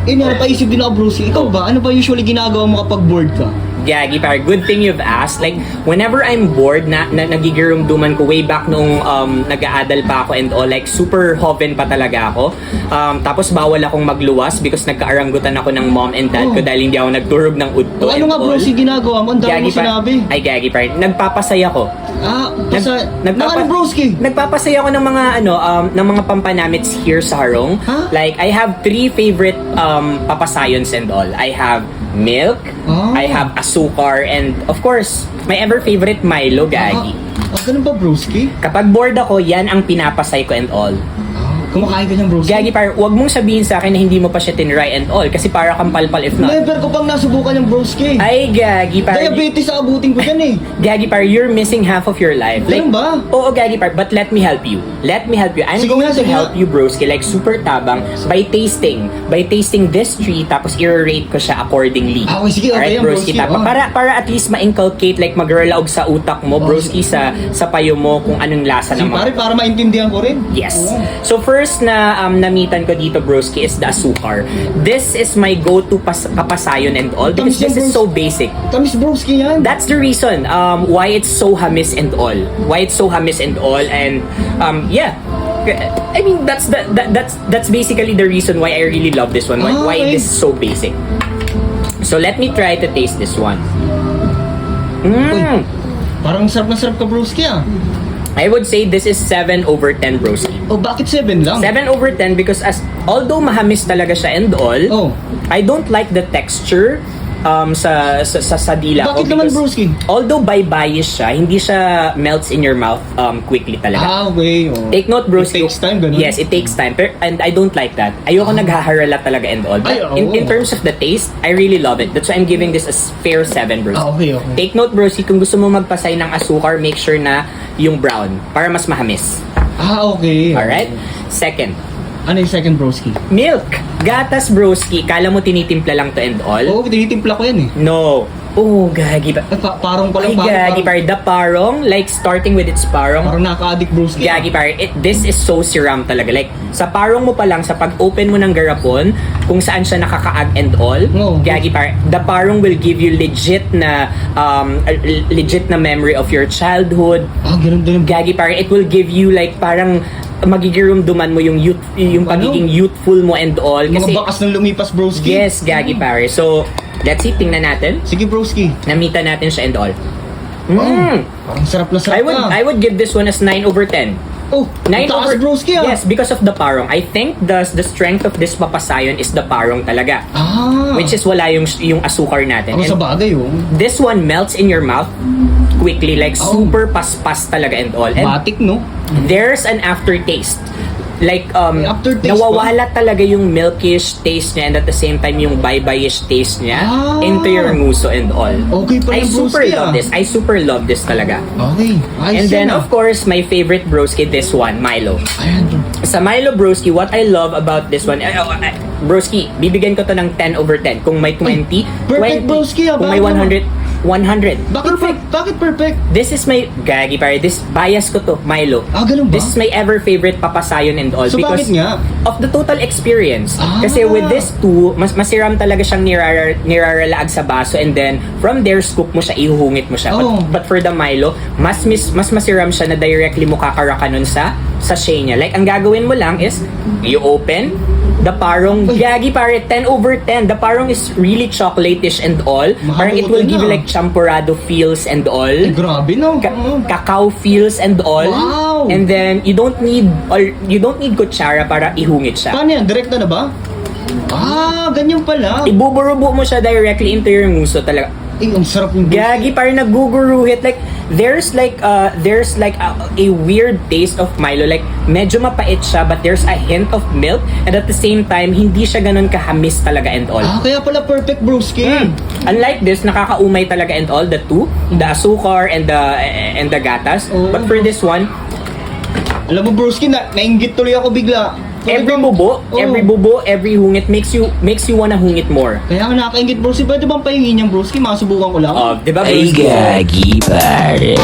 Pero, napaisip din ako, Brucey. Ikaw ba? Ano ba usually ginagawa mo kapag bored ka? Gagi, par, good thing you've asked. Like, whenever I'm bored, nagigirumduman ko way back nung nag-aadal pa ako and all, like, super hoven pa talaga ako. Tapos, bawal akong magluwas because nagkaaranggutan ako ng mom and dad ko dahil hindi ako nagturog ng udto. Ano nga, Brucey, ginagawa mo? Ang dami mo sinabi. Ay, gagi, par, nagpapasaya ko. Broski? Nagpapasaya ako ng mga ng mga pampanamits here sa Harong. Huh? Like I have 3 favorite papasayons and all. I have milk, I have asukar, and of course, my ever favorite Milo, gagi. Ganun ba, Broski? Kapag bored ako, yan ang pinapasay ko and all. Kumakain ka ng Broski? Gagi, par, wag mong sabihin sa akin na hindi mo pa siya tinry and all kasi para kang palpal if not. Never ko pang nasubukan yung Broski. Ay, gagi, par. Diabetes sa abutin ko dyan eh. Gagi, par, you're missing half of your life. Ganun ba? Oo, gagi, par, but let me help you. I'm going to help you, broski, like super tabang by tasting this tree tapos i-rate ko siya accordingly. Okay, sige, okay yan, broski. Para at least ma-inculcate, like mag-relaog sa utak mo, broski, sa payo mo kung anong lasa ng mga. Para maintindihan ko rin. Yes. So first na namitan ko dito, broski, is the asukar. This is my go-to papasayon and all because this is so basic. Tamis, broski yan. That's the reason why it's so hamis and all. And yeah. I mean that's basically the reason why I really love this one. Why this is so basic. So let me try to taste this one. Uy, parang sarap na sarap ka, broski ah. I would say this is 7 over 10, broski. Oh, bakit 7 lang? 7 over 10 because although mahamis talaga siya and all, I don't like the texture sa dila ko. Bakit naman, broski? Although baybayis siya, hindi siya melts in your mouth quickly talaga. Okay. Take note, broski. It takes time, ganun? Yes, it takes time. And I don't like that. Ayoko naghaharala talaga and all. But in terms of the taste, I really love it. That's why I'm giving this a fair 7, broski. Okay. Take note, broski, kung gusto mo magpasay ng asukar, make sure na yung brown para mas mahamis. Okay. Alright? Second. Ano yung second, broski? Milk. Gatas, broski. Kala mo tinitimpla lang to and all? Oo, tinitimpla ko yan eh. No. Oh, gagi ba? Parang pala. Ay, gagi par. The parong, like starting with its parong. Parang nakaka-addict, broski. Gagi par. This is so siram talaga. Like, sa parong mo pa lang, sa pag-open mo ng garapon, kung saan siya nakakaag and all, gagi par. The parong will give you legit na memory of your childhood. Ganun. Gagi par. It will give you like parang magigirumduman mo yung pagiging youthful mo and all. Kasi mga bakas ng lumipas, broski. Yes, gagi pare. So, let's see, tingnan natin. Sige, broski. Namita natin siya and all. Parang sarap na sarap I would give this one as 9 over 10. Oh, 9 over broski ah. Yes, because of the parong. I think the strength of this papasayon is the parong talaga. Which is wala yung asukar natin. Sa bagay This one melts in your mouth quickly, like super paspas talaga and all. And batik, no? there's an aftertaste. Like, aftertaste nawawala talaga yung milkish taste niya and at the same time yung baybayish taste niya into your nguso and all. Okay pala, I super love this talaga. Okay. And then, of course, my favorite broski, this one, Milo. Ayan. Sa Milo broski, what I love about this one, broski, bibigyan ko to ng 10 over 10. Kung may 20, perfect 20. broski, Kung may 100, 100. Bakit perfect? This is my, gagi pare, this bias ko to, Milo. Ganun ba? This is my ever favorite papasayon and all. So because bakit nga? of the total experience. Kasi with this two, mas masiram talaga siyang niraralaag sa baso and then from there, scoop mo siya, ihuhungit mo siya. But for the Milo, mas masiram siya na directly mo kakaraka nun sa sachet niya. Like, ang gagawin mo lang is, you open, the parong, gagi pare, 10 over 10. The parong is really chocolate-ish and all. Parang it will give you like champurrado feels and all. Grabe, no? Cacao feels and all. Wow! And then, you don't need kutsara para ihungit siya. Paano yan? Direkta na ba? Ganyan pala. Ibuburubo mo siya directly into your nguso talaga. Ang sarap yung gagi, parang naguguruhit. Like, there's a weird taste of Milo. Like, medyo mapait siya, but there's a hint of milk. And at the same time, hindi siya ganun kahamis talaga and all. Kaya pala perfect, broski. Unlike this, nakakaumay talaga and all, the two. The asukar and the gatas. But for this one, alam mo, broski, nainggit tuloy ako bigla. Every bubo, every hungit makes you wanna hungit more. Kaya nga nakakaingit, broski. Pwede bang pahingin niyang, broski? Masubukan ko lang. Diba, Ay, broski? gagi, pare.